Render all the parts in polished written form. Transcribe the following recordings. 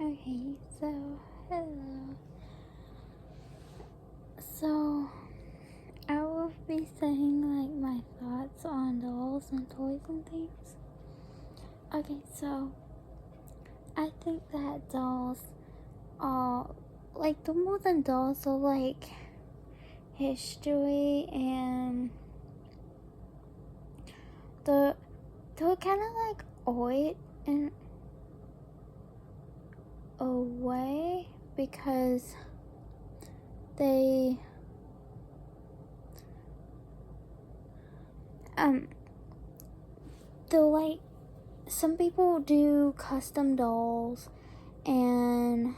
Okay, so hello. So I will be saying like my thoughts on dolls and toys and things. Okay, so I think that dolls are like the more than dolls are like history and they're kind of like art in a way because they they're like some people do custom dolls and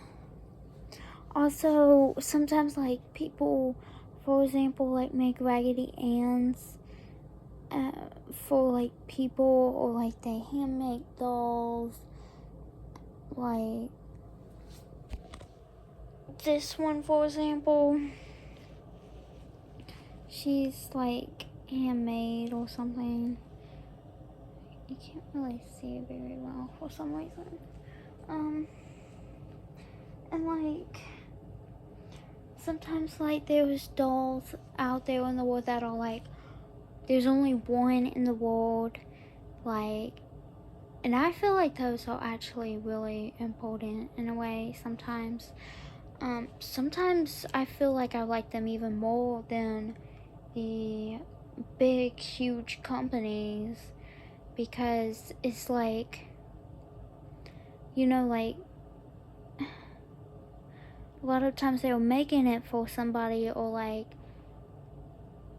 also sometimes like people, for example, like make Raggedy Anns for like people, or like they hand make dolls like this one, for example. She's like handmade or something. You can't really see it very well for some reason. And like sometimes like there's dolls out there in the world that are like there's only one in the world, like, and I feel like those are actually really important in a way sometimes. Sometimes I feel like I like them even more than the big huge companies because it's like, you know, like a lot of times they were making it for somebody, or like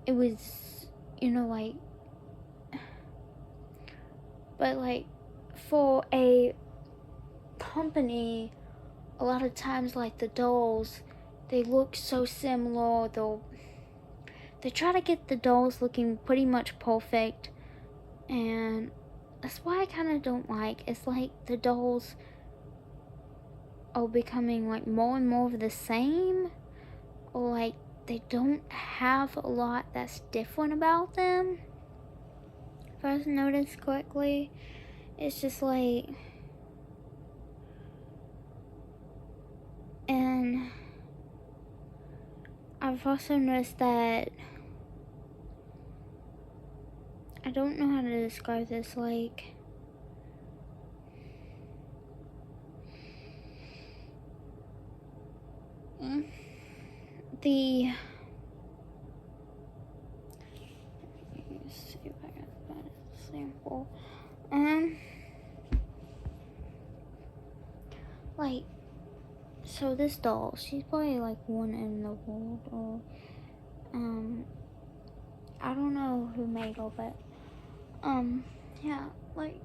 it was, you know, like, but like for a company, a lot of times like the dolls, they look so similar. They try to get the dolls looking pretty much perfect, and that's why I kind of don't like. It's like the dolls are becoming like more and more of the same, or like they don't have a lot that's different about them. If I noticed correctly, it's just like, and I've also noticed that I don't know how to describe this, like the, let's see if I can find a sample. Like, so this doll, she's probably like one in the world, or I don't know who made her, but yeah, like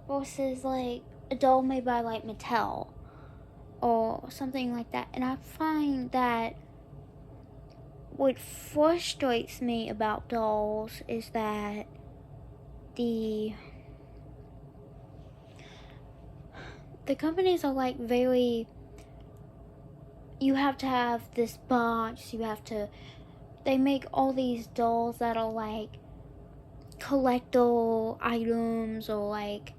versus like a doll made by like Mattel or something like that. And I find that what frustrates me about dolls is that the companies are like very, you have to have this box, they make all these dolls that are like collectible items, or like,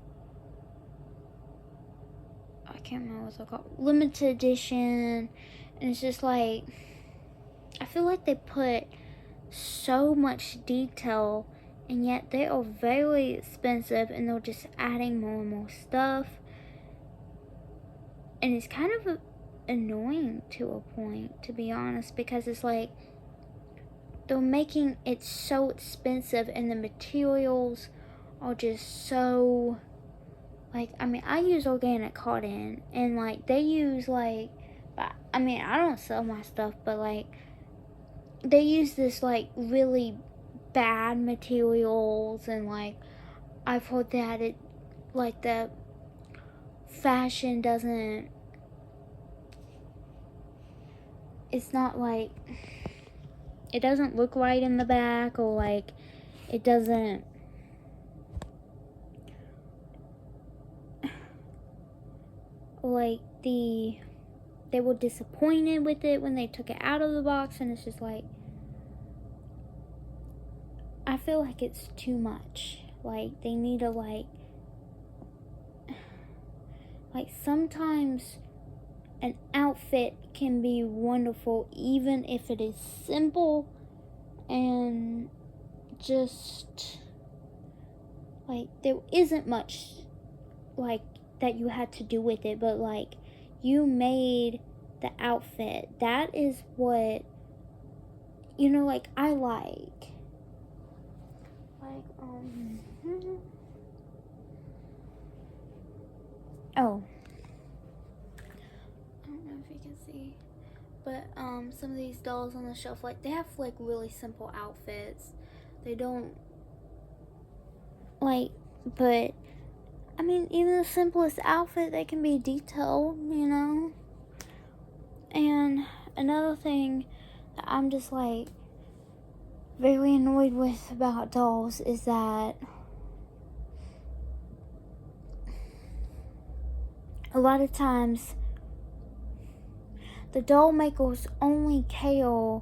I can't remember what they're called, limited edition, and it's just like, I feel like they put so much detail, and yet they are very expensive, and they're just adding more and more stuff, and it's kind of annoying to a point, to be honest, because it's like they're making it so expensive, and the materials are just so, like, I mean, I use organic cotton, and like they use like, I mean, I don't sell my stuff, but like they use this like really bad materials, and like I've heard that it, like, the fashion doesn't, it's not like, it doesn't look right in the back, or like it doesn't, like, they were disappointed with it when they took it out of the box, and it's just like, I feel like it's too much. Like, they need to like like sometimes an outfit can be wonderful even if it is simple and just like there isn't much like that you had to do with it, but like you made the outfit. That is what, you know, like I like oh, I don't know if you can see, but some of these dolls on the shelf, like they have like really simple outfits. They don't like, but I mean, even the simplest outfit, they can be detailed, you know. And another thing that I'm just like very annoyed with about dolls is that a lot of times the doll makers only care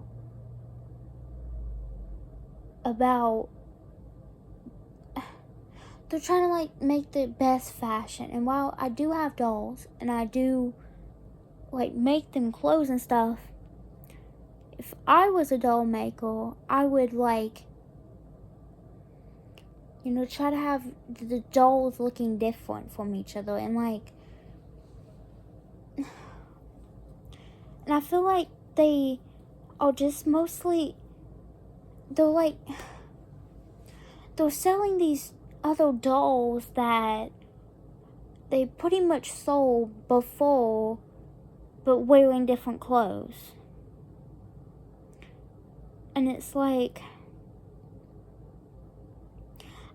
about, they're trying to like make the best fashion. And while I do have dolls and I do like make them clothes and stuff, if I was a doll maker, I would like, you know, try to have the dolls looking different from each other, and like, and I feel like they are just mostly, they're selling these other dolls that they pretty much sold before, but wearing different clothes. And it's like,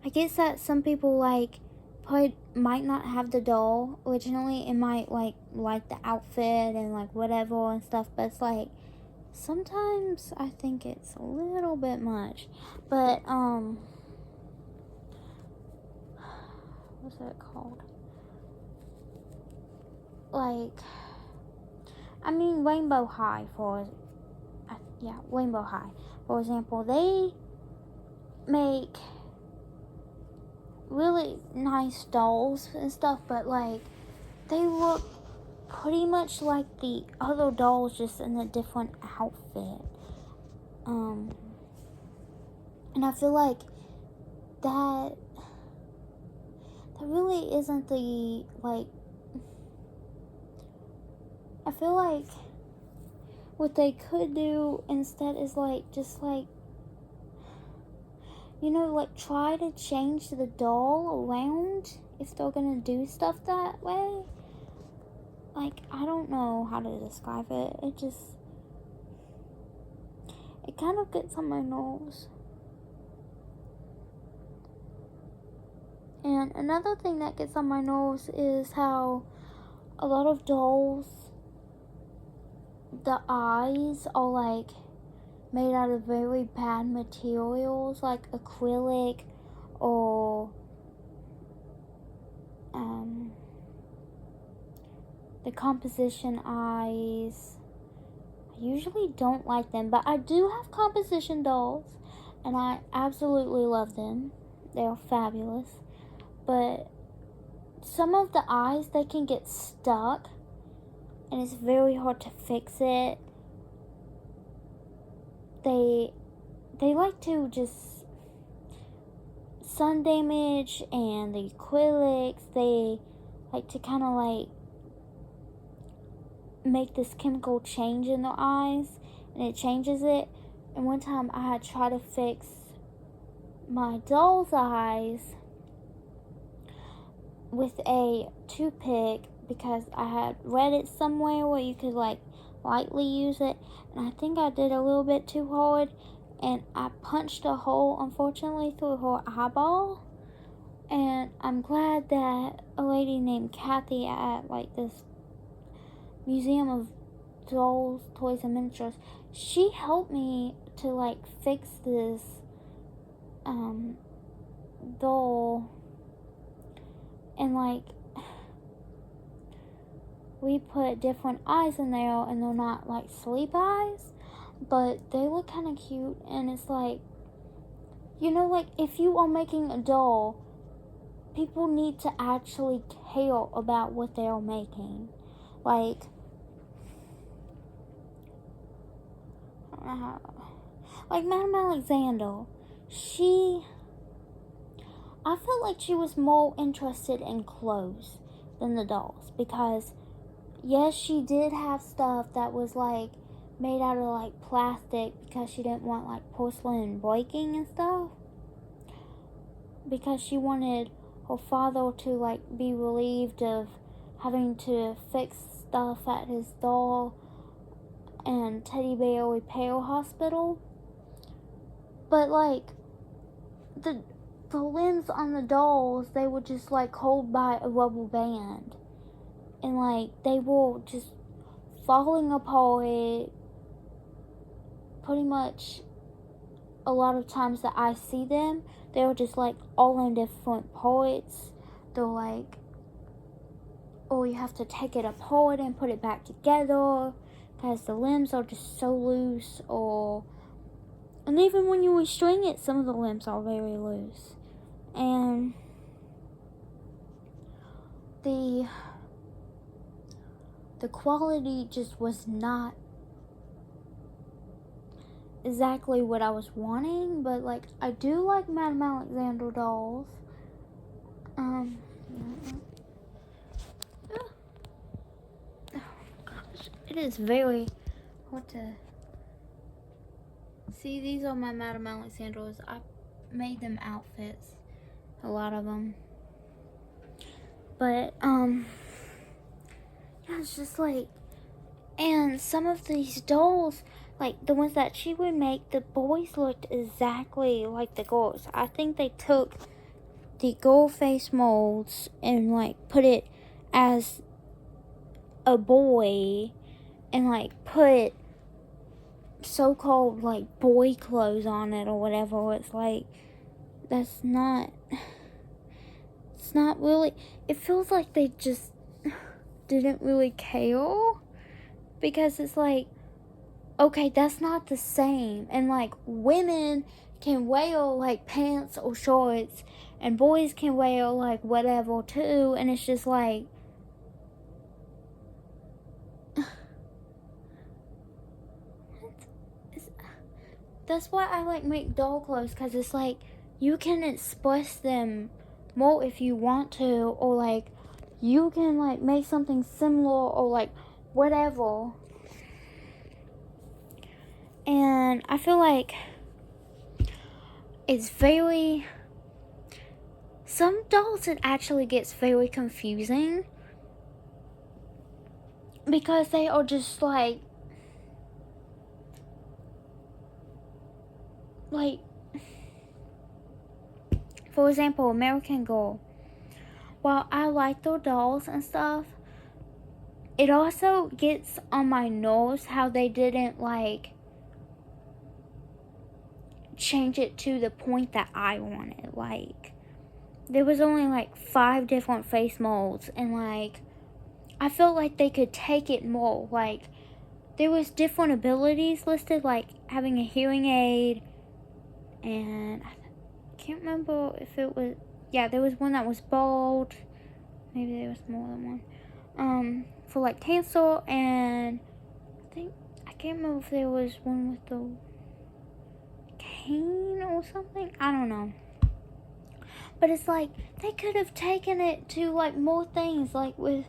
I guess that some people like probably might not have the doll originally and might like the outfit and like whatever and stuff, but it's like sometimes I think it's a little bit much. But what's that called? Like, I mean, Rainbow High Rainbow High, for example, they make really nice dolls and stuff, but like they look pretty much like the other dolls, just in a different outfit. And I feel like that really isn't the like, I feel like what they could do instead is like just like, you know, like try to change the doll around if they're gonna do stuff that way. Like, I don't know how to describe it. It kind of gets on my nerves. And another thing that gets on my nerves is how a lot of dolls, the eyes are like made out of very bad materials, like acrylic or the composition eyes. I usually don't like them, but I do have composition dolls and I absolutely love them. They're fabulous. But some of the eyes, they can get stuck and it's very hard to fix it. They like to just sun damage, and the acrylics, they like to kind of like make this chemical change in their eyes, and it changes it. And one time I had tried to fix my doll's eyes with a toothpick because I had read it somewhere where you could like lightly use it, and I think I did a little bit too hard, and I punched a hole, unfortunately, through her eyeball. And I'm glad that a lady named Kathy at like this museum of dolls, toys, and miniatures, she helped me to like fix this doll. And like, we put different eyes in there, and they're not like sleep eyes, but they look kind of cute. And it's like, you know, like if you are making a doll, people need to actually care about what they're making. Like, I don't know how, like Madame Alexander, I felt like she was more interested in clothes than the dolls, because yes, she did have stuff that was like made out of like plastic because she didn't want like porcelain breaking and stuff, because she wanted her father to like be relieved of having to fix stuff at his doll and teddy bear repair hospital. But like the limbs on the dolls, they were just like held by a rubber band, and like they were just falling apart pretty much. A lot of times that I see them, they were just like all in different parts. They're like, or you have to take it apart and put it back together because the limbs are just so loose. And even when you restring it, some of the limbs are very loose. And the quality just was not exactly what I was wanting, but like I do like Madame Alexander dolls. Oh gosh, it is very hard to see. These are my Madame Alexanders. I made them outfits, a lot of them. But yeah, it's just like, and some of these dolls, like the ones that she would make, the boys looked exactly like the girls. I think they took the girl face molds and like put it as a boy and like put so-called like boy clothes on it or whatever. It's like, it's not really, it feels like they just didn't really care, because it's like, okay, that's not the same. And like women can wear like pants or shorts, and boys can wear like whatever too, and it's just like, that's why I like make doll clothes, because it's like you can express them more if you want to, or like you can like make something similar or like whatever. And I feel like it's very, some dolls, it actually gets very confusing, because they are just like for example, American Girl. While I like their dolls and stuff, it also gets on my nerves how they didn't like change it to the point that I wanted. Like, there was only like 5 different face molds, and like I felt like they could take it more. Like, there was different abilities listed, like having a hearing aid, and I can't remember if it was, yeah, there was one that was bald. Maybe there was more than one. For like cancer, and I can't remember if there was one with the cane or something. I don't know. But it's like, they could have taken it to like more things, like with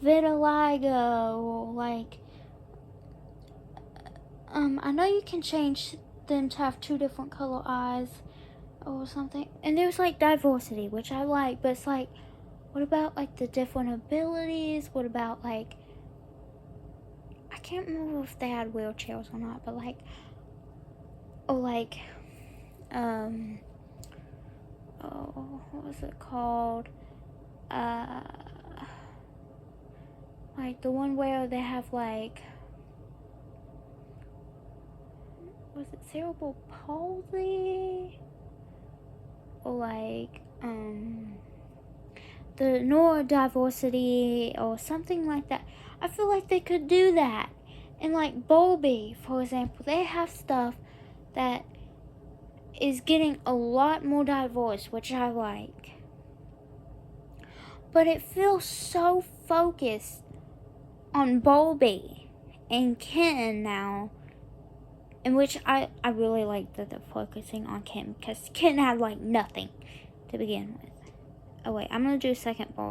vitiligo, or like, I know you can change them to have 2 different color eyes or something. And there's like diversity, which I like, but it's like, what about like the different abilities? What about like, I can't remember if they had wheelchairs or not, but like, or like, what was it called? Like the one where they have like, was it cerebral palsy? Or like, the neurodiversity or something like that. I feel like they could do that. And like Barbie, for example, they have stuff that is getting a lot more diverse, which I like. but it feels so focused on Bulby and Ken now, in which I really like that they're focusing on Ken, because Ken had like nothing to begin with. Oh wait, I'm gonna do a second ball.